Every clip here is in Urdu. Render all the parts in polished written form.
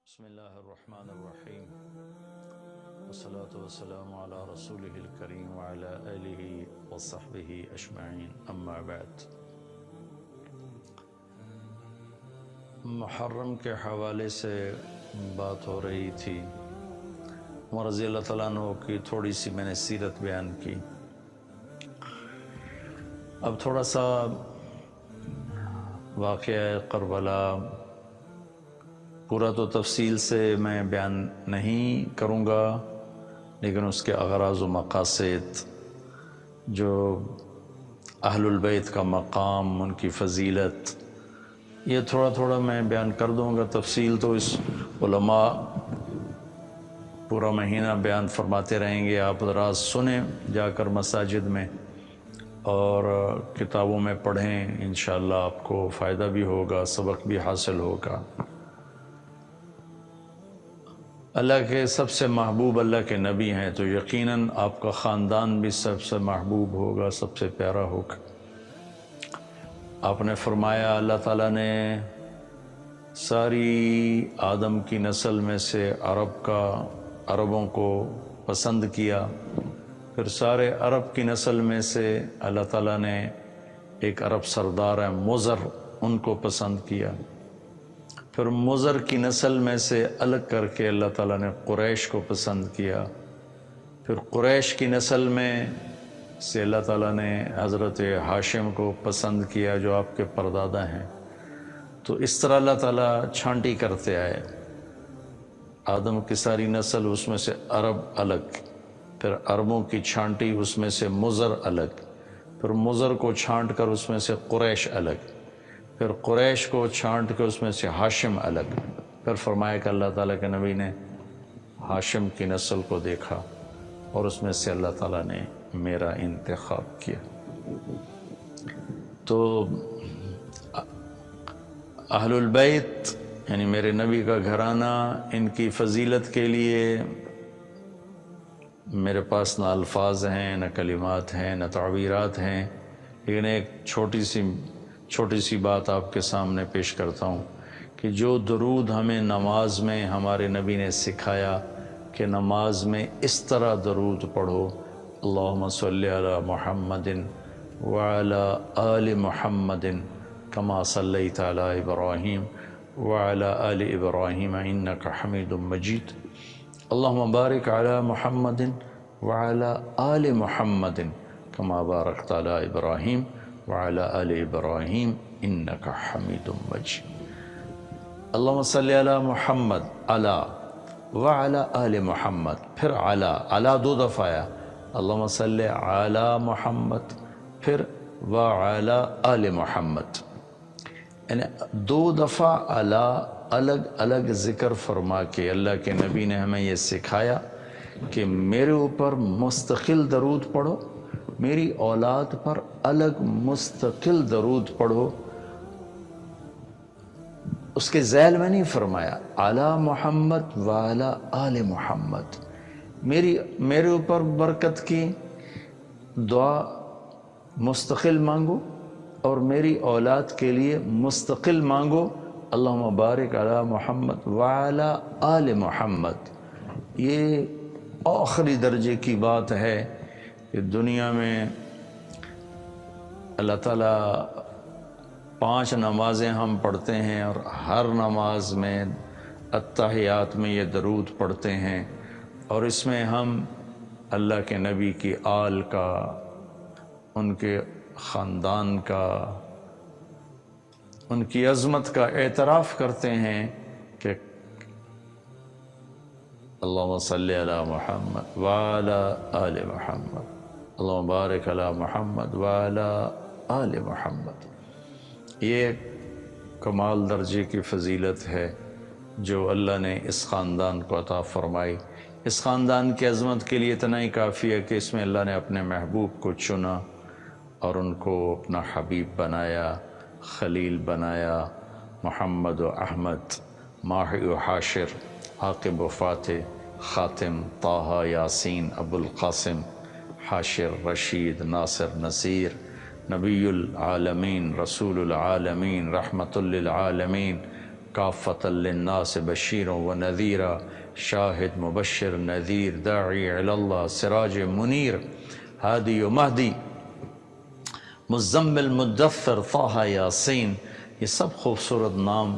بسم اللہ الرحمن الرحیم والصلاة والسلام علی رسولہ الکریم وعلی آلہ وصحبہ اجمعین اما بعد۔ محرم کے حوالے سے بات ہو رہی تھی، عمر رضی اللہ تعالیٰ عنہ کی تھوڑی سی میں نے سیرت بیان کی۔ اب تھوڑا سا واقعہ کربلا پورا تو تفصیل سے میں بیان نہیں کروں گا، لیکن اس کے اغراض و مقاصد، جو اہل البیت کا مقام، ان کی فضیلت، یہ تھوڑا تھوڑا میں بیان کر دوں گا۔ تفصیل تو اس علماء پورا مہینہ بیان فرماتے رہیں گے، آپ حضرات سنیں جا کر مساجد میں اور کتابوں میں پڑھیں، انشاءاللہ آپ کو فائدہ بھی ہوگا، سبق بھی حاصل ہوگا۔ اللہ کے سب سے محبوب اللہ کے نبی ہیں، تو یقیناً آپ کا خاندان بھی سب سے محبوب ہوگا، سب سے پیارا ہوگا۔ آپ نے فرمایا اللہ تعالیٰ نے ساری آدم کی نسل میں سے عربوں کو پسند کیا، پھر سارے عرب کی نسل میں سے اللہ تعالیٰ نے ایک عرب سردار ہے مضر، ان کو پسند کیا، پھر مضر کی نسل میں سے الگ کر کے اللہ تعالیٰ نے قریش کو پسند کیا، پھر قریش کی نسل میں سے اللہ تعالیٰ نے حضرت ہاشم کو پسند کیا جو آپ کے پردادا ہیں۔ تو اس طرح اللہ تعالیٰ چھانٹی کرتے آئے، آدم کی ساری نسل، اس میں سے عرب الگ، پھر عربوں کی چھانٹی، اس میں سے مضر الگ، پھر مضر کو چھانٹ کر اس میں سے قریش الگ، پھر قریش کو چھانٹ کے اس میں سے ہاشم الگ، پھر فرمایا کہ اللہ تعالیٰ کے نبی نے ہاشم کی نسل کو دیکھا اور اس میں سے اللہ تعالیٰ نے میرا انتخاب کیا۔ تو اہل البیت یعنی میرے نبی کا گھرانہ، ان کی فضیلت کے لیے میرے پاس نہ الفاظ ہیں، نہ کلمات ہیں، نہ تعبیرات ہیں، لیکن ایک چھوٹی سی بات آپ کے سامنے پیش کرتا ہوں کہ جو درود ہمیں نماز میں ہمارے نبی نے سکھایا کہ نماز میں اس طرح درود پڑھو، اللہم صلی علی محمد وعلی آل محمد کما صلیت علی ابراہیم وعلی آل ابراہیم انک حمید مجید، اللہم بارک علی محمد وعلی آل محمد کما بارکت علی ابراہیم وعلی آل ابراہیم انک حمید مجید، اللہم صلی علی محمد علی وعلی آل محمد، پھر علی دو دفعہ آیا، اللہم صلی علی محمد پھر وعلی آل محمد، یعنی دو دفعہ علی الگ الگ ذکر فرما کے اللہ کے نبی نے ہمیں یہ سکھایا کہ میرے اوپر مستقل درود پڑھو، میری اولاد پر الگ مستقل درود پڑھو۔ اس کے ذیل میں نہیں فرمایا علی محمد وعلی آل محمد، میرے اوپر برکت کی دعا مستقل مانگو اور میری اولاد کے لیے مستقل مانگو، اللہم بارک علی محمد وعلی آل محمد۔ یہ آخری درجے کی بات ہے کہ دنیا میں اللہ تعالیٰ 5 نمازیں ہم پڑھتے ہیں اور ہر نماز میں اتحیات میں یہ درود پڑھتے ہیں، اور اس میں ہم اللہ کے نبی کی آل کا، ان کے خاندان کا، ان کی عظمت کا اعتراف کرتے ہیں کہ اللہم صلی علی محمد وعلی آل محمد، اللہم بارک علی محمد وعلی آل محمد۔ یہ کمال درجے کی فضیلت ہے جو اللہ نے اس خاندان کو عطا فرمائی۔ اس خاندان کی عظمت کے لیے اتنا ہی کافی ہے کہ اس میں اللہ نے اپنے محبوب کو چنا اور ان کو اپنا حبیب بنایا، خلیل بنایا، محمد و احمد، ماحی و حاشر، عاقب و فاتح، خاتم، طٰہٰ، یاسین، ابو القاسم، حاشر، رشید، ناصر، نصیر، نبی العالمین، رسول العالمین، رحمت للعالمین، کافۃ للناس بشیرا و نذیرا شاہد مبشر نذیر داعی الی اللہ سراج منیر ہادی و مہدی مزمل مدثر طٰہٰ یاسین، یہ سب خوبصورت نام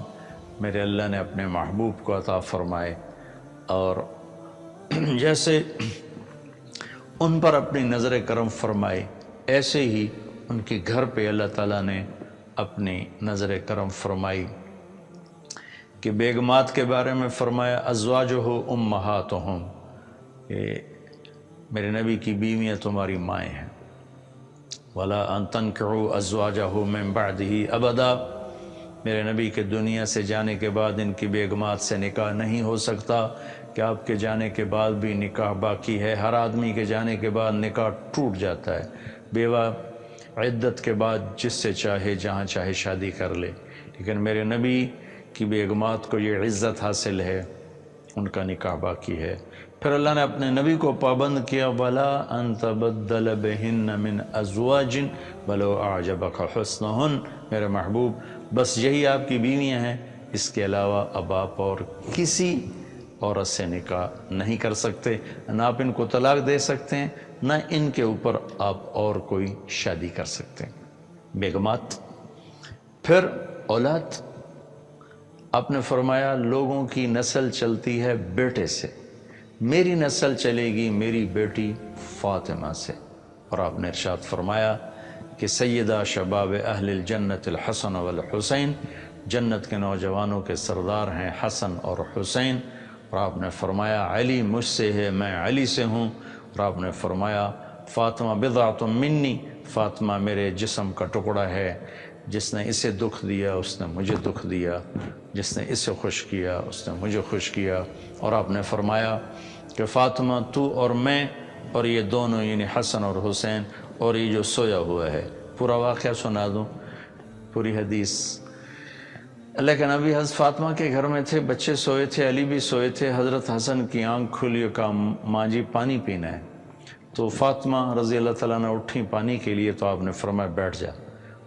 میرے اللہ نے اپنے محبوب کو عطا فرمائے، اور جیسے ان پر اپنی نظر کرم فرمائی ایسے ہی ان کے گھر پہ اللہ تعالیٰ نے اپنی نظر کرم فرمائی کہ بیگمات کے بارے میں فرمایا ازواجہ امہاتہم، کہ میرے نبی کی بیویاں تمہاری مائیں ہیں، ولا ان تنکحوا ازواجہ من بعدہ ابدا، میرے نبی کے دنیا سے جانے کے بعد ان کی بیگمات سے نکاح نہیں ہو سکتا، کہ آپ کے جانے کے بعد بھی نکاح باقی ہے۔ ہر آدمی کے جانے کے بعد نکاح ٹوٹ جاتا ہے، بیوہ عدت کے بعد جس سے چاہے جہاں چاہے شادی کر لے، لیکن میرے نبی کی بیگمات کو یہ عزت حاصل ہے، ان کا نکاح باقی ہے۔ پھر اللہ نے اپنے نبی کو پابند کیا وَلَا أَن تَبَدَّلَ بِهِنَّ مِنْ أَزْوَاجٍ وَلَوْ أَعْجَبَكَ حُسْنُهُنَّ، میرے محبوب بس یہی آپ کی بیویاں ہیں، اس کے علاوہ اب آپ اور کسی عورت سے نکاح نہیں کر سکتے، نہ آپ ان کو طلاق دے سکتے ہیں، نہ ان کے اوپر آپ اور کوئی شادی کر سکتے ہیں۔ بیگمات، پھر اولاد، آپ نے فرمایا لوگوں کی نسل چلتی ہے بیٹے سے، میری نسل چلے گی میری بیٹی فاطمہ سے، اور آپ نے ارشاد فرمایا کہ سیدہ شباب اہل الجنت الحسن والحسین، جنت کے نوجوانوں کے سردار ہیں حسن اور حسین، اور آپ نے فرمایا علی مجھ سے ہے میں علی سے ہوں، اور آپ نے فرمایا فاطمہ بضعۃ منی، فاطمہ میرے جسم کا ٹکڑا ہے، جس نے اسے دکھ دیا اس نے مجھے دکھ دیا، جس نے اسے خوش کیا اس نے مجھے خوش کیا، اور آپ نے فرمایا کہ فاطمہ تو اور میں اور یہ دونوں یعنی حسن اور حسین اور یہ جو سویا ہوا ہے، پورا واقعہ سنا دوں، پوری حدیث۔ اللہ کے نبی حضرت فاطمہ کے گھر میں تھے، بچے سوئے تھے، علی بھی سوئے تھے، حضرت حسن کی آنکھ کھلی، کہا ماں جی پانی پینا ہے، تو فاطمہ رضی اللہ تعالیٰ نے اٹھی پانی کے لیے، تو آپ نے فرمایا بیٹھ جا،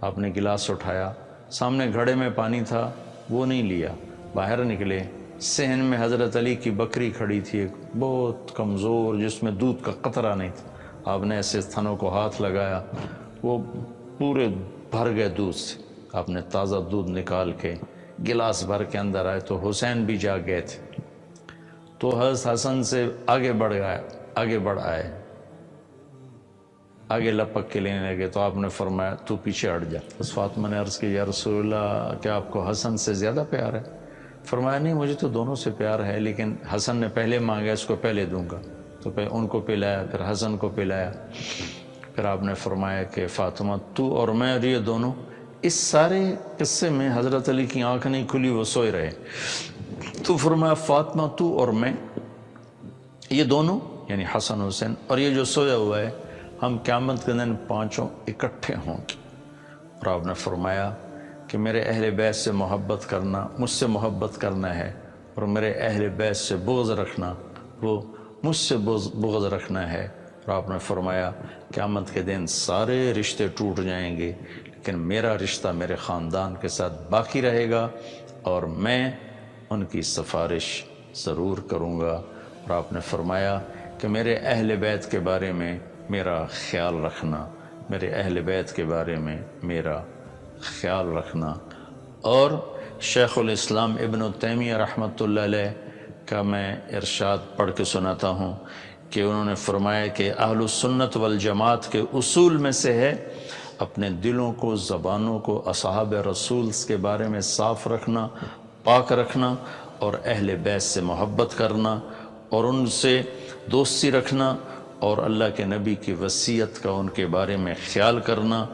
آپ نے گلاس اٹھایا، سامنے گھڑے میں پانی تھا وہ نہیں لیا، باہر نکلے، صحن میں حضرت علی کی بکری کھڑی تھی، ایک بہت کمزور جس میں دودھ کا قطرہ نہیں تھا، آپ نے ایسے تھنوں کو ہاتھ لگایا، وہ پورے بھر گئے دودھ سے، آپ نے تازہ دودھ نکال کے گلاس بھر کے اندر آئے، تو حسین بھی جا گئے تھے، تو حضرت حسن سے آگے بڑھ آئے، آگے لپک کے لینے لگے، تو آپ نے فرمایا تو پیچھے ہٹ جا۔ بس فاطمہ نے عرض کی یا رسول اللہ کیا آپ کو حسن سے زیادہ پیار ہے؟ فرمایا نہیں مجھے تو دونوں سے پیار ہے، لیکن حسن نے پہلے مانگا اس کو پہلے دوں گا، تو پہلے ان کو پلایا پھر حسن کو پلایا، پھر آپ نے فرمایا کہ فاطمہ تو اور میں اور یہ دونوں، اس سارے قصے میں حضرت علی کی آنکھ نہیں کھلی، وہ سوئے رہے، تو فرمایا فاطمہ تو اور میں یہ دونوں یعنی حسن حسین اور یہ جو سویا ہوا ہے، ہم قیامت کے دن پانچوں اکٹھے ہوں گے، اور آپ نے فرمایا کہ میرے اہل بیت سے محبت کرنا، مجھ سے محبت کرنا ہے، اور میرے اہل بیت سے بغض رکھنا، وہ مجھ سے بغض رکھنا ہے، اور آپ نے فرمایا قیامت کے دن سارے رشتے ٹوٹ جائیں گے لیکن میرا رشتہ میرے خاندان کے ساتھ باقی رہے گا، اور میں ان کی سفارش ضرور کروں گا، اور آپ نے فرمایا کہ میرے اہل بیت کے بارے میں میرا خیال رکھنا، میرے اہل بیت کے بارے میں میرا خیال رکھنا۔ اور شیخ الاسلام ابن تیمیہ رحمۃ اللہ علیہ کا میں ارشاد پڑھ کے سناتا ہوں کہ انہوں نے فرمایا کہ اہل السنت والجماعت کے اصول میں سے ہے اپنے دلوں کو، زبانوں کو اصحاب رسول کے بارے میں صاف رکھنا، پاک رکھنا، اور اہل بیت سے محبت کرنا اور ان سے دوستی رکھنا، اور اللہ کے نبی کی وصیت کا ان کے بارے میں خیال کرنا،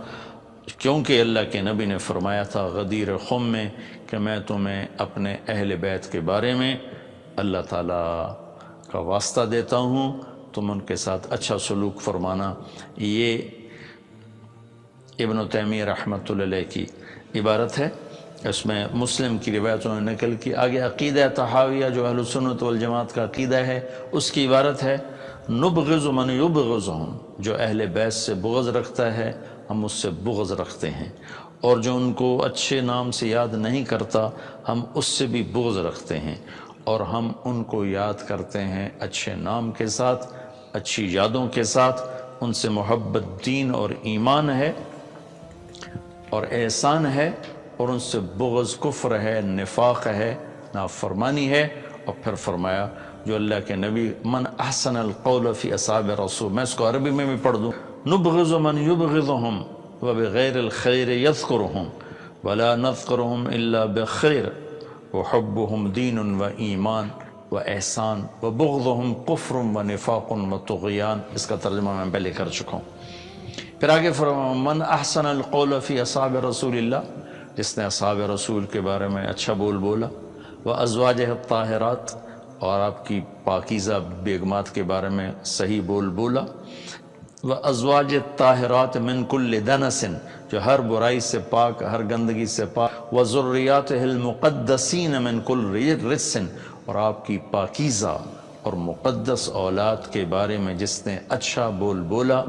کیونکہ اللہ کے نبی نے فرمایا تھا غدیر خم میں کہ میں تمہیں اپنے اہل بیت کے بارے میں اللہ تعالیٰ کا واسطہ دیتا ہوں، تم ان کے ساتھ اچھا سلوک فرمانا۔ یہ ابن تیمیہ رحمۃ اللہ علیہ کی عبارت ہے، اس میں مسلم کی روایتوں نے نقل کی۔ آگے عقیدہ طحاویہ جو اہل سنت والجماعت کا عقیدہ ہے، اس کی عبارت ہے نبغض من یبغضہم، جو اہل بیت سے بغض رکھتا ہے ہم اس سے بغض رکھتے ہیں، اور جو ان کو اچھے نام سے یاد نہیں کرتا ہم اس سے بھی بغض رکھتے ہیں، اور ہم ان کو یاد کرتے ہیں اچھے نام کے ساتھ، اچھی یادوں کے ساتھ، ان سے محبت دین اور ایمان ہے اور احسان ہے، اور ان سے بغض کفر ہے، نفاق ہے، نافرمانی ہے۔ اور پھر فرمایا جو اللہ کے نبی من احسن القول فی اصحاب رسول، میں اس کو عربی میں بھی پڑھ دوں، نبغض من یبغضهم وبغیر الخیر یذکرهم ولا نذکرهم الا بخیر وحبهم دین و ایمان و احسان وبغضهم کفر و نفاق و طغیان۔ اس کا ترجمہ میں پہلے کر چکا ہوں۔ پھر آگے فرمایا من احسن القول فی اصحاب رسول اللہ، جس نے اصحاب رسول کے بارے میں اچھا بول بولا، وازواجہ الطاہرات، اور آپ کی پاکیزہ بیگمات کے بارے میں صحیح بول بولا، وازواج الطاہرات من کل دنس، جو ہر برائی سے پاک، ہر گندگی سے پاک، وذریاتہ المقدسین من کل رجس، اور آپ کی پاکیزہ اور مقدس اولاد کے بارے میں جس نے اچھا بول بولا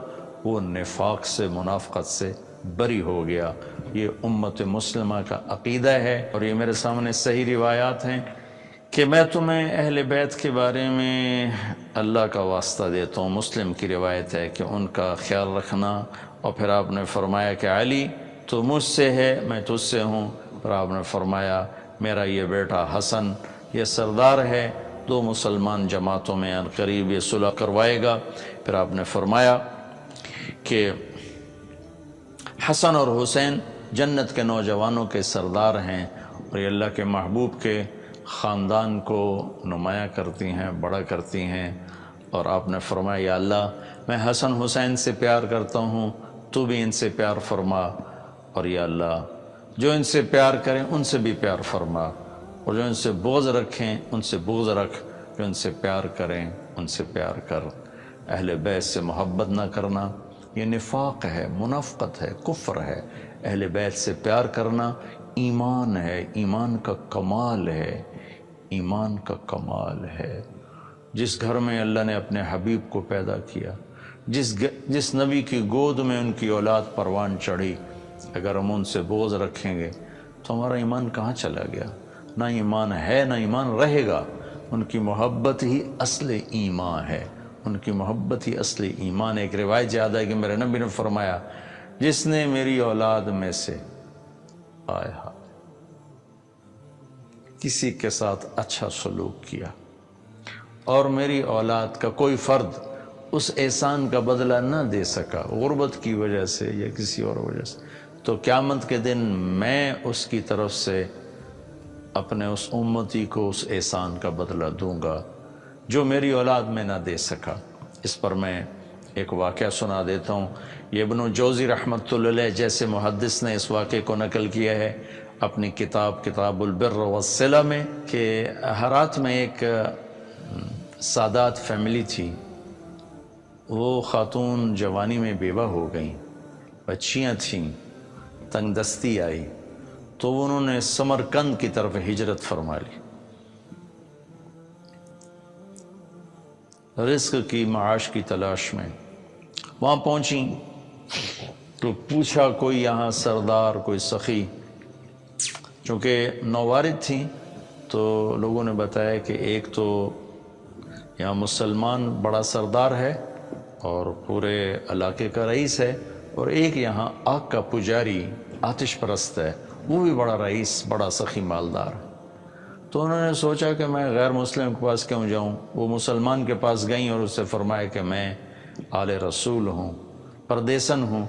وہ نفاق سے، منافقت سے بری ہو گیا۔ یہ امت مسلمہ کا عقیدہ ہے، اور یہ میرے سامنے صحیح روایات ہیں کہ میں تمہیں اہل بیت کے بارے میں اللہ کا واسطہ دیتا ہوں۔ مسلم کی روایت ہے کہ ان کا خیال رکھنا، اور پھر آپ نے فرمایا کہ علی تو مجھ سے ہے، میں تجھ سے ہوں، پھر آپ نے فرمایا میرا یہ بیٹا حسن یہ سردار ہے، دو مسلمان جماعتوں میں ان قریب یہ صلح کروائے گا۔ پھر آپ نے فرمایا کہ حسن اور حسین جنت کے نوجوانوں کے سردار ہیں، اور یہ اللہ کے محبوب کے خاندان کو نمایاں کرتی ہیں، بڑا کرتی ہیں۔ اور آپ نے فرمایا یا اللہ میں حسن حسین سے پیار کرتا ہوں، تو بھی ان سے پیار فرما، اور یا اللہ جو ان سے پیار کریں ان سے بھی پیار فرما، اور جو ان سے بغض رکھیں ان سے بغض رکھ، جو ان سے پیار کریں ان سے پیار کر۔ اہل بیت سے محبت نہ کرنا یہ نفاق ہے، منافقت ہے، کفر ہے۔ اہل بیت سے پیار کرنا ایمان ہے، ایمان کا کمال ہے، ایمان کا کمال ہے۔ جس گھر میں اللہ نے اپنے حبیب کو پیدا کیا، جس نبی کی گود میں ان کی اولاد پروان چڑھی، اگر ہم ان سے بغض رکھیں گے تو ہمارا ایمان کہاں چلا گیا؟ نہ ایمان ہے نہ ایمان رہے گا۔ ان کی محبت ہی اصل ایمان ہے، ان کی محبت ہی اصل ایمان ہے۔ ایک روایت یاد ہے کہ میرے نبی نے فرمایا جس نے میری اولاد میں سے کسی کے ساتھ اچھا سلوک کیا اور میری اولاد کا کوئی فرد اس احسان کا بدلہ نہ دے سکا، غربت کی وجہ سے یا کسی اور وجہ سے، تو قیامت کے دن میں اس کی طرف سے اپنے اس امتی کو اس احسان کا بدلہ دوں گا جو میری اولاد میں نہ دے سکا۔ اس پر میں ایک واقعہ سنا دیتا ہوں۔ یہ ابن جوزی رحمۃ اللہ علیہ جیسے محدث نے اس واقعے کو نقل کیا ہے اپنی کتاب البر والصلہ میں، کہ ہرات میں ایک سادات فیملی تھی۔ وہ خاتون جوانی میں بیوہ ہو گئیں، بچیاں تھیں، تنگ دستی آئی تو انہوں نے سمرقند کی طرف ہجرت فرما لی، رزق کی، معاش کی تلاش میں۔ وہاں پہنچیں تو پوچھا کوئی یہاں سردار، کوئی سخی، چونکہ نووارد تھیں تو لوگوں نے بتایا کہ ایک تو یہاں مسلمان بڑا سردار ہے اور پورے علاقے کا رئیس ہے، اور ایک یہاں آگ کا پجاری آتش پرست ہے، وہ بھی بڑا رئیس، بڑا سخی مالدار۔ تو انہوں نے سوچا کہ میں غیر مسلم کے پاس کیوں جاؤں۔ وہ مسلمان کے پاس گئیں اور اس سے فرمایا کہ میں آل رسول ہوں، پردیسن ہوں،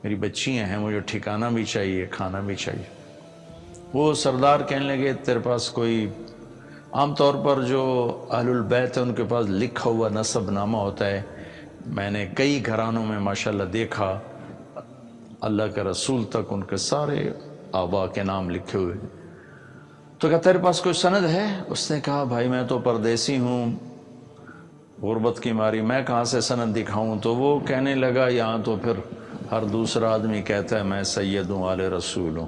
میری بچیاں ہیں، مجھے ٹھکانہ بھی چاہیے، کھانا بھی چاہیے۔ وہ سردار کہنے لگے تیرے پاس کوئی، عام طور پر جو اہل البیت ہے ان کے پاس لکھا ہوا نسب نامہ ہوتا ہے، میں نے کئی گھرانوں میں ماشاءاللہ دیکھا اللہ کے رسول تک ان کے سارے آبا کے نام لکھے ہوئے۔ تو کہا تیرے پاس کوئی سند ہے؟ اس نے کہا بھائی میں تو پردیسی ہوں، غربت کی ماری میں کہاں سے سند دکھاؤں۔ تو وہ کہنے لگا یہاں تو پھر ہر دوسرا آدمی کہتا ہے میں سید ہوں، آل رسول ہوں۔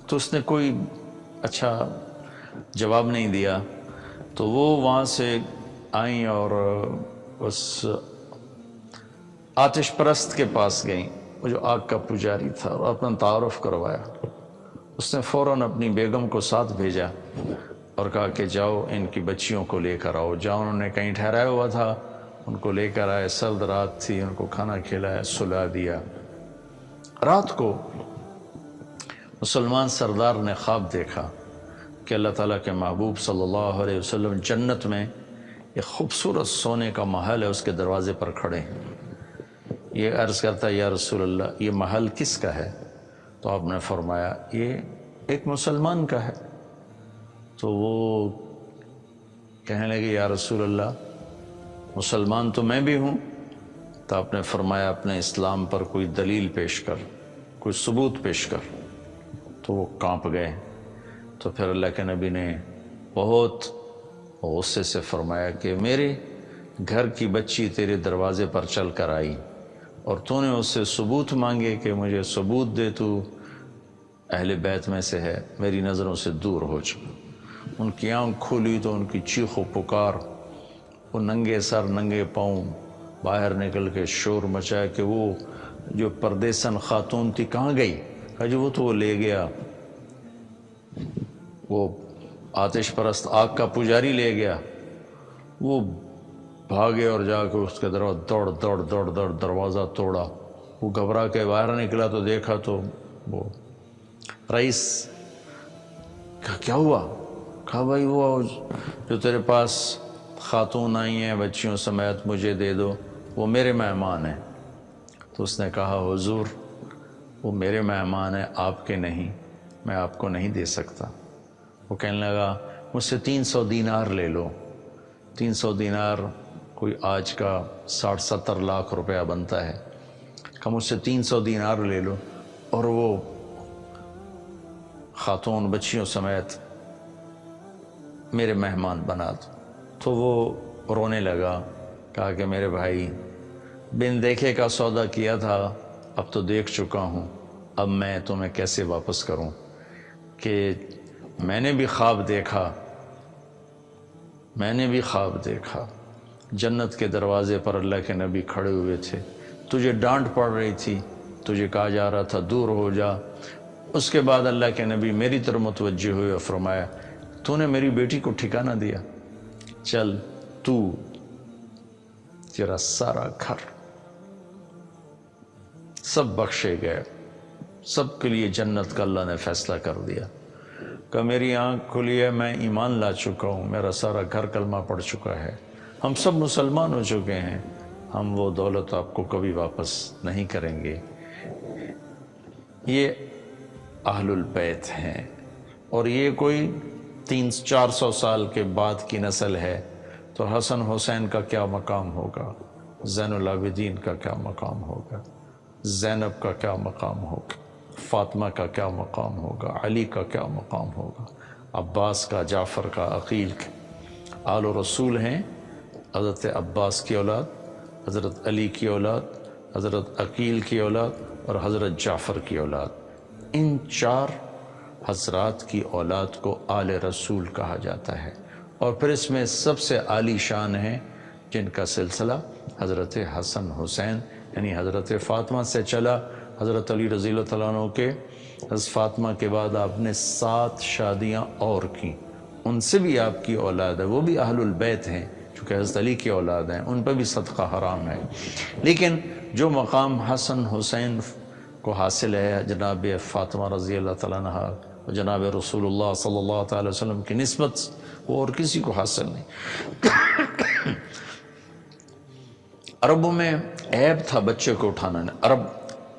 تو اس نے کوئی اچھا جواب نہیں دیا۔ تو وہ وہاں سے آئیں اور اس آتش پرست کے پاس گئیں وہ جو آگ کا پجاری تھا، اور اپنا تعارف کروایا۔ اس نے فوراً اپنی بیگم کو ساتھ بھیجا اور کہا کہ جاؤ ان کی بچیوں کو لے کر آؤ۔ جہاں انہوں نے کہیں ٹھہرایا ہوا تھا ان کو لے کر آئے، سرد رات تھی، ان کو کھانا کھلایا، سلا دیا۔ رات کو مسلمان سردار نے خواب دیکھا کہ اللہ تعالیٰ کے محبوب صلی اللہ علیہ وسلم جنت میں ایک خوبصورت سونے کا محل ہے، اس کے دروازے پر کھڑے ہیں۔ یہ عرض کرتا ہے یا رسول اللہ یہ محل کس کا ہے؟ تو آپ نے فرمایا یہ ایک مسلمان کا ہے۔ تو وہ کہنے لگے یا رسول اللہ مسلمان تو میں بھی ہوں۔ تو آپ نے فرمایا اپنے اسلام پر کوئی دلیل پیش کر، کوئی ثبوت پیش کر۔ تو وہ کانپ گئے۔ تو پھر اللہ کے نبی نے بہت غصے سے فرمایا کہ میرے گھر کی بچی تیرے دروازے پر چل کر آئی اور تو نے اس سے ثبوت مانگے کہ مجھے ثبوت دے، تو اہل بیت میں سے ہے، میری نظروں سے دور ہو جا۔ ان کی آنکھ کھولی تو ان کی چیخ و پکار، وہ ننگے سر ننگے پاؤں باہر نکل کے شور مچایا کہ وہ جو پردیسن خاتون تھی کہاں گئی؟ کہا جو وہ تو وہ لے گیا، وہ آتش پرست آگ کا پجاری لے گیا۔ وہ بھاگے اور جا کے اس کے دوڑ دروازہ توڑا۔ وہ گھبرا کے باہر نکلا تو دیکھا تو وہ رئیس کہا کیا ہوا؟ کہا بھائی وہ جو تیرے پاس خاتون آئی ہیں بچیوں سمیت مجھے دے دو، وہ میرے مہمان ہیں۔ تو اس نے کہا حضور وہ میرے مہمان ہیں، آپ کے نہیں، میں آپ کو نہیں دے سکتا۔ وہ کہنے لگا مجھ سے 300 دینار لے لو۔ 300 دینار کوئی آج کا 60-70 لاکھ روپیہ بنتا ہے۔ کہ مجھ سے 300 دینار لے لو اور وہ خاتون بچیوں سمیت میرے مہمان بنا دو۔ تو وہ رونے لگا، کہا کہ میرے بھائی بن دیکھے کا سودا کیا تھا، اب تو دیکھ چکا ہوں، اب میں تمہیں کیسے واپس کروں؟ کہ میں نے بھی خواب دیکھا جنت کے دروازے پر اللہ کے نبی کھڑے ہوئے تھے، تجھے ڈانٹ پڑ رہی تھی، تجھے کہا جا رہا تھا دور ہو جا۔ اس کے بعد اللہ کے نبی میری طرف متوجہ ہوئے اور فرمایا تو نے میری بیٹی کو ٹھکانہ دیا، چل تو تیرا سارا گھر سب بخشے گئے، سب کے لیے جنت کا اللہ نے فیصلہ کر دیا۔ کہ میری آنکھ کھلی ہے، میں ایمان لا چکا ہوں، میرا سارا گھر کلمہ پڑھ چکا ہے، ہم سب مسلمان ہو چکے ہیں، ہم وہ دولت آپ کو کبھی واپس نہیں کریں گے۔ یہ اہل البیت ہیں، اور یہ کوئی 300-400 سال کے بعد کی نسل ہے، تو حسن حسین کا کیا مقام ہوگا، زین العابدین کا کیا مقام ہوگا، زینب کا کیا مقام ہوگا، فاطمہ کا کیا مقام ہوگا، علی کا کیا مقام ہوگا، عباس کا، جعفر کا، عقیل کا۔ آل و رسول ہیں، حضرت عباس کی اولاد، حضرت علی کی اولاد، حضرت عقیل کی اولاد اور حضرت جعفر کی اولاد۔ ان 4 حضرات کی اولاد کو آل رسول کہا جاتا ہے، اور پھر اس میں سب سے عالی شان ہیں جن کا سلسلہ حضرت حسن حسین یعنی حضرت فاطمہ سے چلا۔ حضرت علی رضی اللہ تعالیٰ عنہ کے حضرت فاطمہ کے بعد آپ نے 7 شادیاں اور کی، ان سے بھی آپ کی اولاد ہے، وہ بھی اہل البیت ہیں چونکہ حضرت علی کی اولاد ہیں، ان پہ بھی صدقہ حرام ہے۔ لیکن جو مقام حسن حسین کو حاصل ہے جناب فاطمہ رضی اللہ تعالیٰ عنہ اور جناب رسول اللہ صلی اللہ تعالی وسلم کی نسبت وہ اور کسی کو حاصل نہیں۔ عربوں میں عیب تھا بچے کو اٹھانا، عرب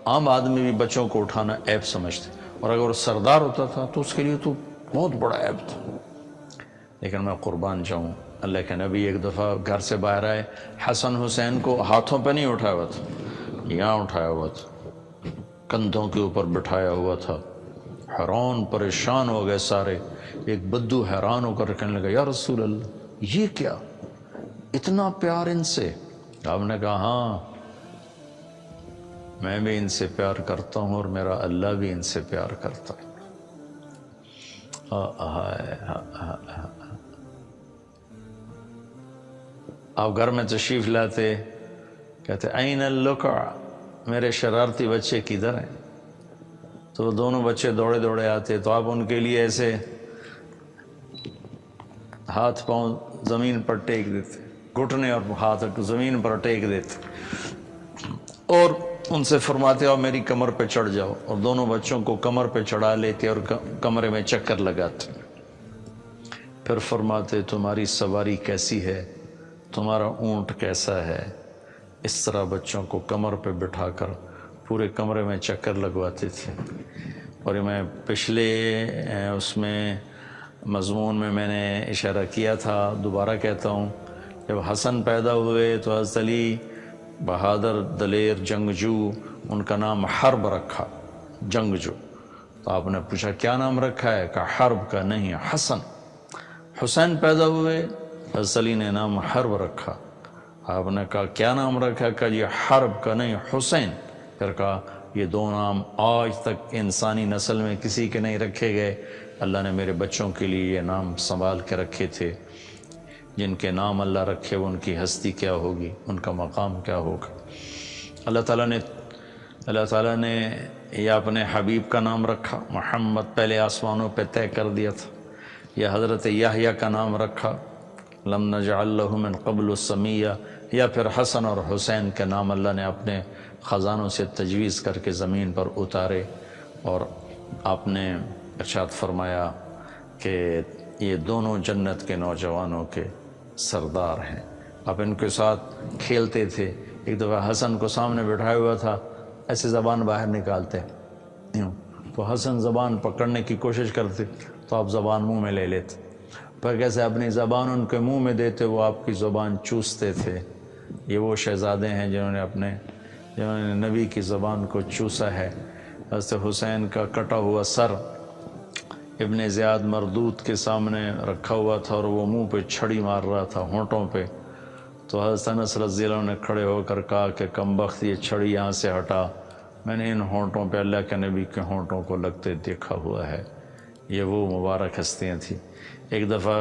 عام آدمی بھی بچوں کو اٹھانا عیب سمجھتے، اور اگر وہ سردار ہوتا تھا تو اس کے لیے تو بہت بڑا عیب تھا۔ لیکن میں قربان جاؤں، اللہ کے نبی ایک دفعہ گھر سے باہر آئے، حسن حسین کو ہاتھوں پہ نہیں اٹھایا ہوا تھا، یہاں اٹھایا ہوا تھا، کندھوں کے اوپر بٹھایا ہوا تھا۔ حیران پریشان ہو گئے سارے، ایک بدو حیران ہو کر کہنے لگا یا رسول اللہ یہ کیا، اتنا پیار ان سے؟ آپ نے کہا ہاں میں بھی ان سے پیار کرتا ہوں اور میرا اللہ بھی ان سے پیار کرتا ہے۔ آپ گھر میں تشریف لاتے، کہتے این اللقع، میرے شرارتی بچے کدھر ہیں؟ تو وہ دونوں بچے دوڑے دوڑے آتے تو آپ ان کے لیے ایسے ہاتھ پاؤں زمین پر ٹیک دیتے، گھٹنے اور ہاتھ زمین پر ٹیک دیتے اور ان سے فرماتے ہو میری کمر پہ چڑھ جاؤ، اور دونوں بچوں کو کمر پہ چڑھا لیتے اور کمرے میں چکر لگاتے، پھر فرماتے تمہاری سواری کیسی ہے، تمہارا اونٹ کیسا ہے۔ اس طرح بچوں کو کمر پہ بٹھا کر پورے کمرے میں چکر لگواتے تھے۔ اور میں پچھلے اس میں مضمون میں نے اشارہ کیا تھا، دوبارہ کہتا ہوں، جب حسن پیدا ہوئے تو حضرت علی بہادر دلیر جنگجو، ان کا نام حرب رکھا، جنگجو۔ تو آپ نے پوچھا کیا نام رکھا ہے؟ کہا حرب کا نہیں، حسن۔ حسین پیدا ہوئے، حضرت علی نے نام حرب رکھا۔ آپ نے کہا کیا نام رکھا؟ کہا یہ حرب کا نہیں، حسین۔ پھر کہا یہ دو نام آج تک انسانی نسل میں کسی کے نہیں رکھے گئے، اللہ نے میرے بچوں کے لیے یہ نام سنبھال کے رکھے تھے۔ جن کے نام اللہ رکھے ان کی ہستی کیا ہوگی، ان کا مقام کیا ہوگا۔ اللہ تعالیٰ نے یہ اپنے حبیب کا نام رکھا، محمد پہلے آسمانوں پہ طے کر دیا تھا۔ یا حضرت یحییٰ کا نام رکھا، لم نجعل له من قبل سمیہ۔ یا پھر حسن اور حسین کے نام اللہ نے اپنے خزانوں سے تجویز کر کے زمین پر اتارے، اور آپ نے ارشاد فرمایا کہ یہ دونوں جنت کے نوجوانوں کے سردار ہیں۔ آپ ان کے ساتھ کھیلتے تھے۔ ایک دفعہ حسن کو سامنے بٹھایا ہوا تھا، ایسے زبان باہر نکالتے تو حسن زبان پکڑنے کی کوشش کرتے تو آپ زبان منہ میں لے لیتے، پر کیسے اپنی زبان ان کے منہ میں دیتے وہ آپ کی زبان چوستے تھے۔ یہ وہ شہزادے ہیں جنہوں نے نبی کی زبان کو چوسا ہے۔ حضرت حسین کا کٹا ہوا سر ابن زیاد مردود کے سامنے رکھا ہوا تھا اور وہ منہ پہ چھڑی مار رہا تھا، ہونٹوں پہ۔ تو حضرت انس رضی اللہ عنہ نے کھڑے ہو کر کہا کہ کم بخت یہ چھڑی یہاں سے ہٹا، میں نے ان ہونٹوں پہ اللہ کے نبی کے ہونٹوں کو لگتے دیکھا ہوا ہے۔ یہ وہ مبارک ہستیاں تھیں۔ ایک دفعہ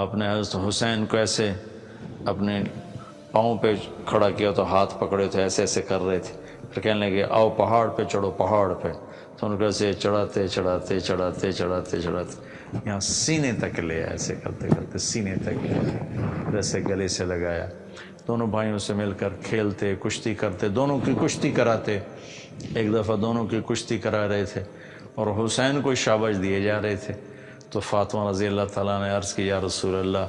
آپ نے حضرت حسین کو ایسے اپنے پاؤں پہ کھڑا کیا تو ہاتھ پکڑے تھے، ایسے ایسے کر رہے تھے، پھر کہنے لگے آؤ پہاڑ پہ چڑھو، پہاڑ پہ۔ تو ان کو ایسے چڑھاتے چڑھاتے چڑھاتے چڑھاتے چڑھاتے یہاں سینے تک لے، ایسے کرتے کرتے سینے تک لے، ایسے گلے سے لگایا۔ دونوں بھائیوں سے مل کر کھیلتے، کشتی کرتے، دونوں کی کشتی کراتے۔ ایک دفعہ دونوں کی کشتی کرا رہے تھے اور حسین کو شاباش دیے جا رہے تھے، تو فاطمہ رضی اللہ تعالیٰ نے عرض کی یا رسول اللہ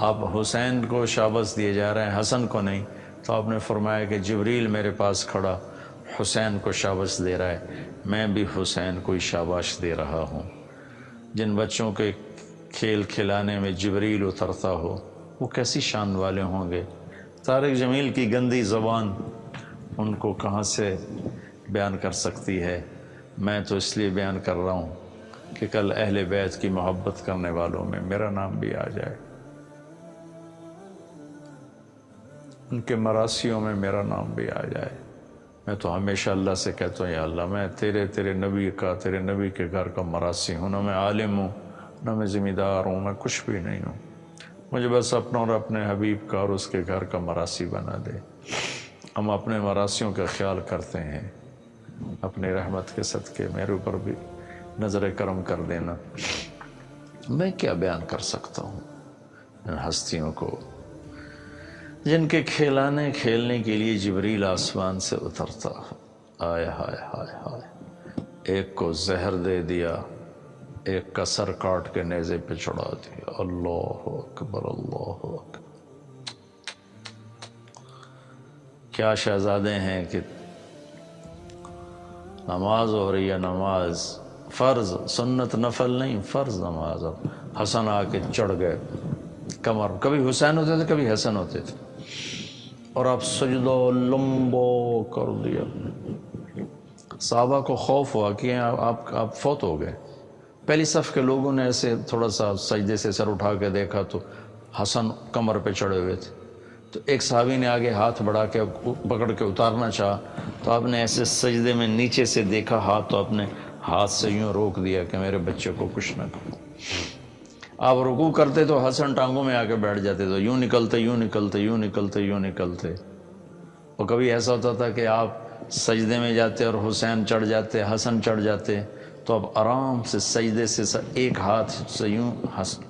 آپ حسین کو شاباش دیے جا رہے ہیں، حسن کو نہیں؟ تو آپ نے فرمایا کہ جبریل میرے پاس کھڑا حسین کو شاباش دے رہا ہے، میں بھی حسین کو شاباش دے رہا ہوں۔ جن بچوں کے کھیل کھلانے میں جبریل اترتا ہو وہ کیسی شان والے ہوں گے۔ طارق جمیل کی گندی زبان ان کو کہاں سے بیان کر سکتی ہے؟ میں تو اس لیے بیان کر رہا ہوں کہ کل اہل بیت کی محبت کرنے والوں میں میرا نام بھی آ جائے، ان کے مراسیوں میں میرا نام بھی آ جائے۔ میں تو ہمیشہ اللہ سے کہتا ہوں یا اللہ میں تیرے نبی کا، تیرے نبی کے گھر کا مراسی ہوں، نہ میں عالم ہوں نہ میں ذمہ دار ہوں، میں کچھ بھی نہیں ہوں، مجھے بس اپنا اور اپنے حبیب کا اور اس کے گھر کا مراسی بنا دے۔ ہم اپنے مراسیوں کا خیال کرتے ہیں، اپنی رحمت کے صدقے میرے اوپر بھی نظر کرم کر دینا۔ میں کیا بیان کر سکتا ہوں ان ہستیوں کو جن کے کھیلنے کے لیے جبریل آسمان سے اترتا ہو۔ آئے ہائے ہائے ہائے، ایک کو زہر دے دیا، ایک کا سر کاٹ کے نیزے پہ چڑھا دیا۔ اللہ اکبر، اللہ اکبر۔ کیا شہزادے ہیں کہ نماز ہو رہی ہے، نماز فرض، سنت نفل نہیں، فرض نماز، حسن آ کے چڑھ گئے کمر، کبھی حسین ہوتے تھے کبھی حسن ہوتے تھے، اور آپ سجدہ لمبو کر دیا۔ صحابہ کو خوف ہوا کہ آپ فوت ہو گئے۔ پہلی صف کے لوگوں نے ایسے تھوڑا سا سجدے سے سر اٹھا کے دیکھا تو حسن کمر پہ چڑھے ہوئے تھے، تو ایک صحابی نے آگے ہاتھ بڑھا کے پکڑ کے اتارنا چاہا، تو آپ نے ایسے سجدے میں نیچے سے دیکھا ہاتھ، تو آپ نے ہاتھ سے یوں روک دیا کہ میرے بچے کو کچھ نہ کرو۔ آپ رکوع کرتے تو حسن ٹانگوں میں آ کے بیٹھ جاتے، تو یوں نکلتے یوں نکلتے یوں نکلتے یوں نکلتے۔ اور کبھی ایسا ہوتا تھا کہ آپ سجدے میں جاتے اور حسین چڑھ جاتے، حسن چڑھ جاتے، تو اب آرام سے سجدے سے ایک ہاتھ سے یوں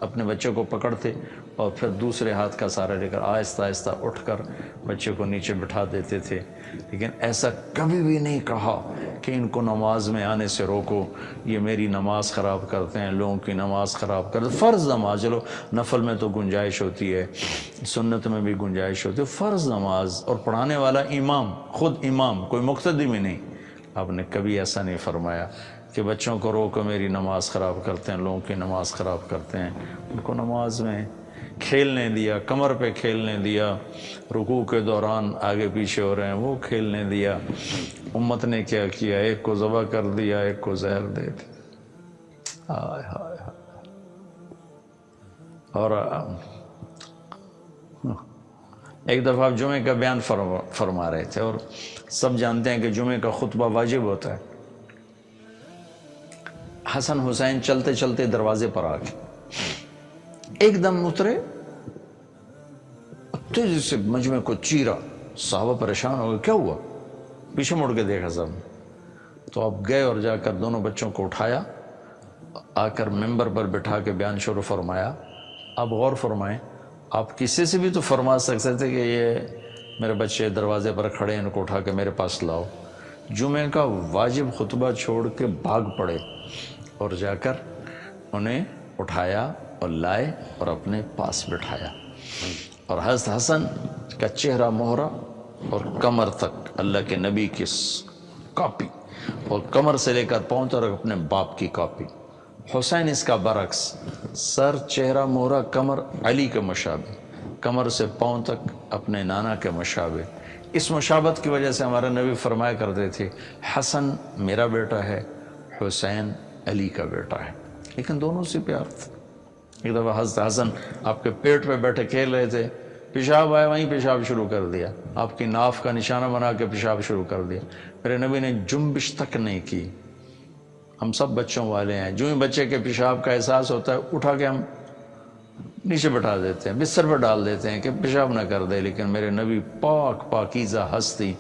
اپنے بچے کو پکڑتے اور پھر دوسرے ہاتھ کا سہارا لے کر آہستہ آہستہ اٹھ کر بچے کو نیچے بٹھا دیتے تھے۔ لیکن ایسا کبھی بھی نہیں کہا کہ ان کو نماز میں آنے سے روکو، یہ میری نماز خراب کرتے ہیں، لوگوں کی نماز خراب کرتے۔ فرض نماز، چلو نفل میں تو گنجائش ہوتی ہے، سنت میں بھی گنجائش ہوتی ہے، فرض نماز اور پڑھانے والا امام، خود امام، کوئی مقتدی میں نہیں۔ آپ نے کبھی ایسا نہیں فرمایا کہ بچوں کو روکو میری نماز خراب کرتے ہیں، لوگوں کی نماز خراب کرتے ہیں۔ ان کو نماز میں کھیلنے دیا، کمر پہ کھیلنے دیا، رکوع کے دوران آگے پیچھے ہو رہے ہیں وہ کھیلنے دیا۔ امت نے کیا کیا، ایک کو ذبح کر دیا، ایک کو زہر دے دیا۔ ہائے ہائے ہائے۔ اور ایک دفعہ آپ جمعے کا بیان فرما رہے تھے، اور سب جانتے ہیں کہ جمعے کا خطبہ واجب ہوتا ہے۔ حسن حسین چلتے چلتے دروازے پر آ گئے، ایک دم اترے، تیزی سے مجمع کو چیرا۔ صحابہ پریشان ہو گئے، کیا ہوا؟ پیچھے مڑ کے دیکھا سب نے، تو آپ گئے اور جا کر دونوں بچوں کو اٹھایا، آ کر ممبر پر بٹھا کے بیان شروع فرمایا۔ آپ غور فرمائیں، آپ کسی سے بھی تو فرما سکتے تھے کہ یہ میرے بچے دروازے پر کھڑے ہیں، ان کو اٹھا کے میرے پاس لاؤ۔ جمعے کا واجب خطبہ چھوڑ کے بھاگ پڑے اور جا کر انہیں اٹھایا اور لائے اور اپنے پاس بٹھایا۔ اور حضرت حسن کا چہرہ مہرہ اور کمر تک اللہ کے نبی کی کاپی، اور کمر سے لے کر پاؤں تک اپنے باپ کی کاپی۔ حسین اس کا برعکس، سر، چہرہ مہرہ، کمر علی کے مشابہ، کمر سے پاؤں تک اپنے نانا کے مشابہ۔ اس مشابہت کی وجہ سے ہمارے نبی فرمایا کرتے تھے حسن میرا بیٹا ہے، حسین علی کا بیٹا ہے، لیکن دونوں سے پیار تھا۔ ایک دفعہ حضرت حسن آپ کے پیٹ پہ بیٹھے کھیل رہے تھے، پیشاب آیا، وہیں پیشاب شروع کر دیا، آپ کی ناف کا نشانہ بنا کے پیشاب شروع کر دیا۔ میرے نبی نے جنبش تک نہیں کی۔ ہم سب بچوں والے ہیں، جو ہی بچے کے پیشاب کا احساس ہوتا ہے اٹھا کے ہم نیچے بٹھا دیتے ہیں، بستر پر ڈال دیتے ہیں کہ پیشاب نہ کر دے، لیکن میرے نبی پاک پاکیزہ ہستی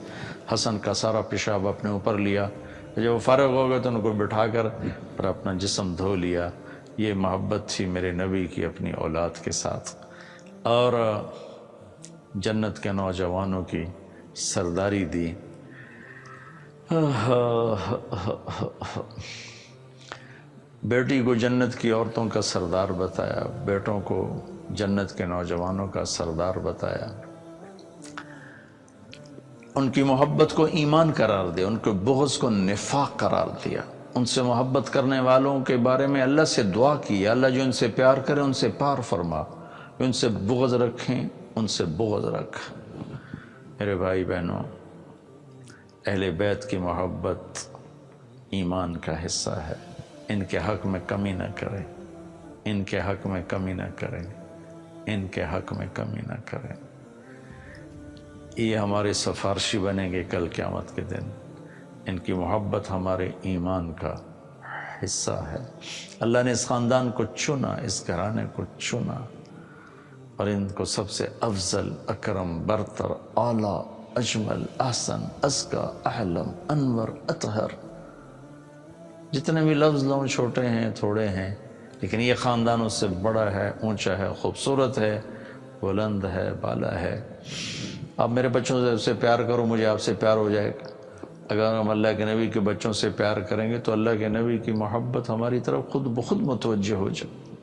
حسن کا سارا پیشاب اپنے اوپر لیا، جب وہ فارغ ہو گئے تو ان کو بٹھا کر پر اپنا جسم دھو لیا۔ یہ محبت تھی میرے نبی کی اپنی اولاد کے ساتھ۔ اور جنت کے نوجوانوں کی سرداری دی۔ بیٹی کو جنت کی عورتوں کا سردار بتایا، بیٹوں کو جنت کے نوجوانوں کا سردار بتایا۔ ان کی محبت کو ایمان قرار دیا، ان کے بغض کو نفاق قرار دیا۔ ان سے محبت کرنے والوں کے بارے میں اللہ سے دعا کی، اللہ جو ان سے پیار کرے ان سے پیار فرما، جو ان سے بغض رکھیں ان سے بغض رکھ۔ میرے بھائی بہنوں، اہل بیت کی محبت ایمان کا حصہ ہے۔ ان کے حق میں کمی نہ کریں، ان کے حق میں کمی نہ کریں، ان کے حق میں کمی نہ کریں۔ یہ ہمارے سفارشی بنیں گے کل قیامت کے دن۔ ان کی محبت ہمارے ایمان کا حصہ ہے۔ اللہ نے اس خاندان کو چنا، اس گھرانے کو چنا، اور ان کو سب سے افضل، اکرم، برتر، اعلیٰ، اجمل، احسن، ازکا، احلم، انور، اطہر، جتنے بھی لفظ لوں چھوٹے ہیں، تھوڑے ہیں، لیکن یہ خاندان اس سے بڑا ہے، اونچا ہے، خوبصورت ہے، بلند ہے، بالا ہے۔ آپ میرے بچوں سے پیار کرو، مجھے آپ سے پیار ہو جائے گا۔ اگر ہم اللہ کے نبی کے بچوں سے پیار کریں گے تو اللہ کے نبی کی محبت ہماری طرف خود بخود متوجہ ہو جائے،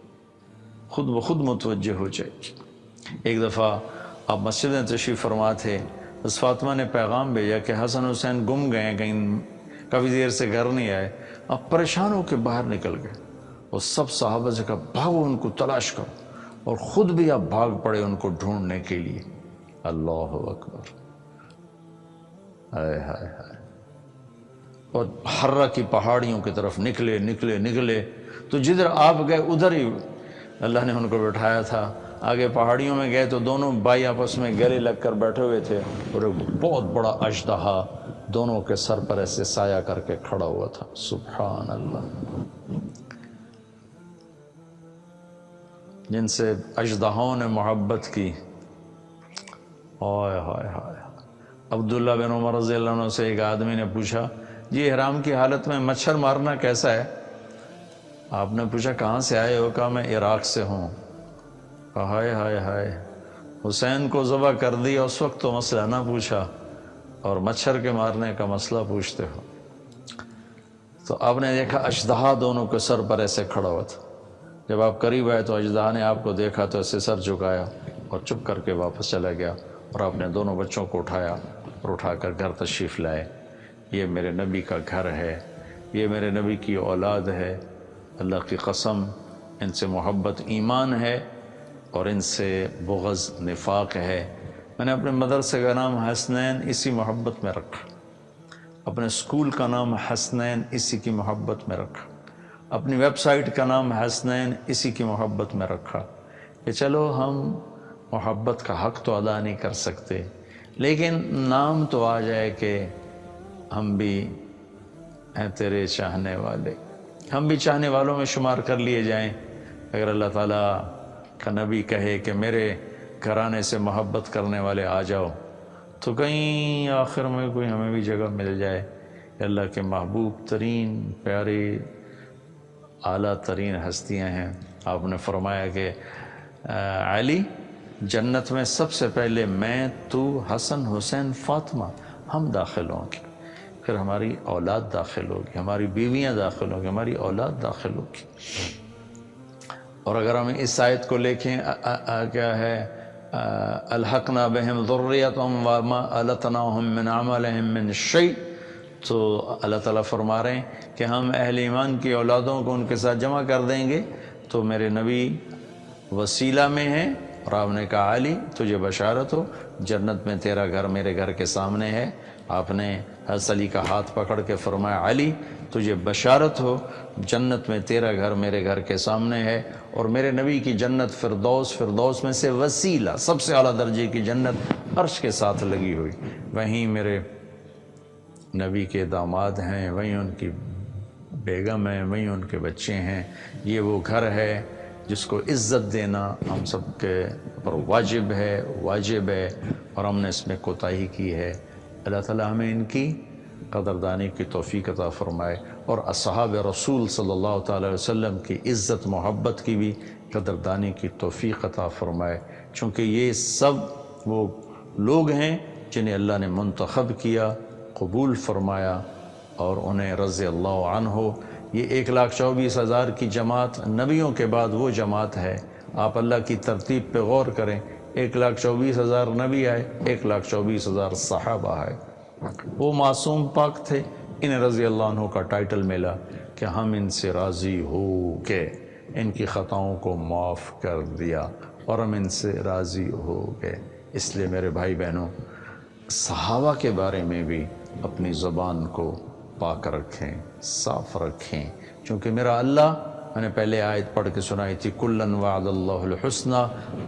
خود بخود متوجہ ہو جائے گی۔ ایک دفعہ آپ مسجد میں تشریف فرما تھے، بس فاطمہ نے پیغام بھیجا کہ حسن حسین گم گئے ہیں، کہیں کافی دیر سے گھر نہیں آئے۔ آپ پریشان ہو کے باہر نکل گئے اور سب صحابہ سے کہا بھاگو ان کو تلاش کرو، اور خود بھی آپ بھاگ پڑے ان کو ڈھونڈنے کے لیے۔ اللہ اکبر، ہائے ہائے ہائے۔ اور حرہ کی پہاڑیوں کی طرف نکلے نکلے نکلے، تو جدھر آپ گئے ادھر ہی اللہ نے ان کو بٹھایا تھا۔ آگے پہاڑیوں میں گئے تو دونوں بھائی آپس میں گلے لگ کر بیٹھے ہوئے تھے، اور ایک بہت بڑا اژدہا دونوں کے سر پر ایسے سایہ کر کے کھڑا ہوا تھا۔ سبحان اللہ۔ جن سے اژدہاؤں نے محبت کی، ہائے ہائے ہائے، عبداللہ بن عمر رضی اللہ عنہ سے ایک آدمی نے پوچھا جی احرام کی حالت میں مچھر مارنا کیسا ہے؟ آپ نے پوچھا کہاں سے آئے ہو؟ کہا میں عراق سے ہوں۔ کہا ہائے ہائے ہائے، حسین کو ذبح کر دیا اس وقت تو مسئلہ نہ پوچھا اور مچھر کے مارنے کا مسئلہ پوچھتے ہو۔ تو آپ نے دیکھا اژدہا دونوں کے سر پر ایسے کھڑا ہوا تھا۔ جب آپ قریب آئے تو اژدہا نے آپ کو دیکھا تو ایسے سر جھکایا اور چپ کر کے واپس چلا گیا، اور آپ نے دونوں بچوں کو اٹھایا اور اٹھا کر گھر تشریف لائے۔ یہ میرے نبی کا گھر ہے، یہ میرے نبی کی اولاد ہے، اللہ کی قسم ان سے محبت ایمان ہے اور ان سے بغض نفاق ہے۔ میں نے اپنے مدرسے کا نام حسنین اسی محبت میں رکھا، اپنے اسکول کا نام حسنین اسی کی محبت میں رکھا، اپنی ویب سائٹ کا نام حسنین اسی کی محبت میں رکھا کہ چلو ہم محبت کا حق تو ادا نہیں کر سکتے، لیکن نام تو آ جائے کہ ہم بھی ہیں تیرے چاہنے والے، ہم بھی چاہنے والوں میں شمار کر لیے جائیں۔ اگر اللہ تعالیٰ کا نبی کہے کہ میرے گھرانے سے محبت کرنے والے آ جاؤ، تو کہیں آخر میں کوئی ہمیں بھی جگہ مل جائے۔ اللہ کے محبوب ترین پیارے اعلیٰ ترین ہستیاں ہیں۔ آپ نے فرمایا کہ علی جنت میں سب سے پہلے میں، تو، حسن، حسین، فاطمہ ہم داخل ہوں گے، پھر ہماری اولاد داخل ہوگی، ہماری بیویاں داخل ہوگی، ہماری اولاد داخل ہوگی۔ اور اگر ہم اس آیت کو لکھیں کیا ہے الحقنا بہم ذریتہم وما التناہم من عملہم من شیء، تو اللہ تعالیٰ فرما رہے ہیں کہ ہم اہل ایمان کی اولادوں کو ان کے ساتھ جمع کر دیں گے۔ تو میرے نبی وسیلہ میں ہیں، اور آپ نے کہا علی تجھے بشارت ہو، جنت میں تیرا گھر میرے گھر کے سامنے ہے۔ آپ نے حضرت علی کا ہاتھ پکڑ کے فرمایا علی تجھے بشارت ہو، جنت میں تیرا گھر میرے گھر کے سامنے ہے، اور میرے نبی کی جنت فردوس، فردوس میں سے وسیلہ سب سے اعلیٰ درجے کی جنت عرش کے ساتھ لگی ہوئی، وہیں میرے نبی کے داماد ہیں، وہیں ان کی بیگم ہیں، وہیں ان کے بچے ہیں۔ یہ وہ گھر ہے جس کو عزت دینا ہم سب کے پر واجب ہے، اور ہم نے اس میں کوتاہی کی ہے۔ اللہ تعالیٰ ہمیں ان کی قدردانی کی توفیق عطا فرمائے، اور اصحاب رسول صلی اللہ تعالی وسلم کی عزت محبت کی بھی قدردانی کی توفیق عطا فرمائے، چونکہ یہ سب وہ لوگ ہیں جنہیں اللہ نے منتخب کیا، قبول فرمایا، اور انہیں رضی اللہ عنہ۔ یہ 1,24,000 کی جماعت نبیوں کے بعد وہ جماعت ہے۔ آپ اللہ کی ترتیب پہ غور کریں، 1,24,000 نبی آئے، 1,24,000 صحابہ آئے، وہ معصوم پاک تھے، انہیں رضی اللہ عنہ کا ٹائٹل ملا کہ ہم ان سے راضی ہو کے ان کی خطاؤں کو معاف کر دیا، اور ہم ان سے راضی ہو گئے۔ اس لیے میرے بھائی بہنوں، صحابہ کے بارے میں بھی اپنی زبان کو پاک رکھیں، صاف رکھیں، چونکہ میرا اللہ، میں نے پہلے آیت پڑھ کے سنائی تھی، کُلًّا وعد اللہ الحسنی،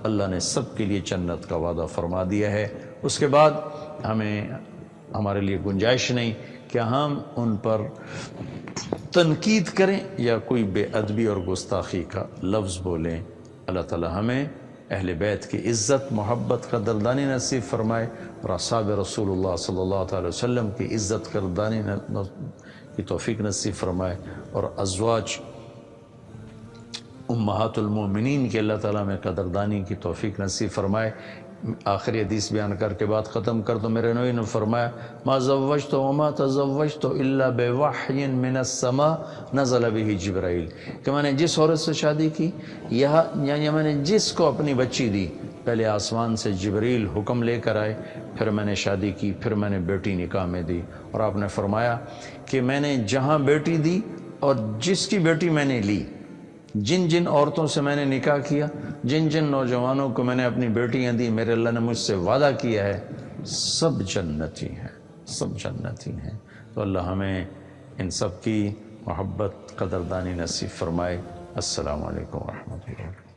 اللہ نے سب کے لیے جنت کا وعدہ فرما دیا ہے۔ اس کے بعد ہمارے لیے گنجائش نہیں کہ ہم ان پر تنقید کریں یا کوئی بے ادبی اور گستاخی کا لفظ بولیں۔ اللہ تعالی ہمیں اہل بیت کی عزت، محبت، قدردانی نصیب فرمائے، اور اصحاب رسول اللہ صلی اللہ تعالی وسلم کی عزت، قدردانی کی توفیق نصیب فرمائے، اور ازواج امہات المومنین کی اللہ تعالیٰ میں قدردانی کی توفیق نصیب فرمائے۔ آخری حدیث بیان کر کے بات ختم کر تو میرے نبی نے فرمایا ما زوجت وما تزوجت الا بوحی من السماء نزل به جبرائیل، کہ میں نے جس عورت سے شادی کی، یعنی میں نے جس کو اپنی بچی دی، پہلے آسمان سے جبریل حکم لے کر آئے، پھر میں نے شادی کی، پھر میں نے بیٹی نکاح میں دی، اور آپ نے فرمایا کہ میں نے جہاں بیٹی دی اور جس کی بیٹی میں نے لی، جن جن عورتوں سے میں نے نکاح کیا، جن جن نوجوانوں کو میں نے اپنی بیٹیاں دی، میرے اللہ نے مجھ سے وعدہ کیا ہے سب جنتی ہیں، سب جنتی ہیں۔ تو اللہ ہمیں ان سب کی محبت، قدردانی نصیب فرمائے۔ السلام علیکم ورحمۃ اللہ۔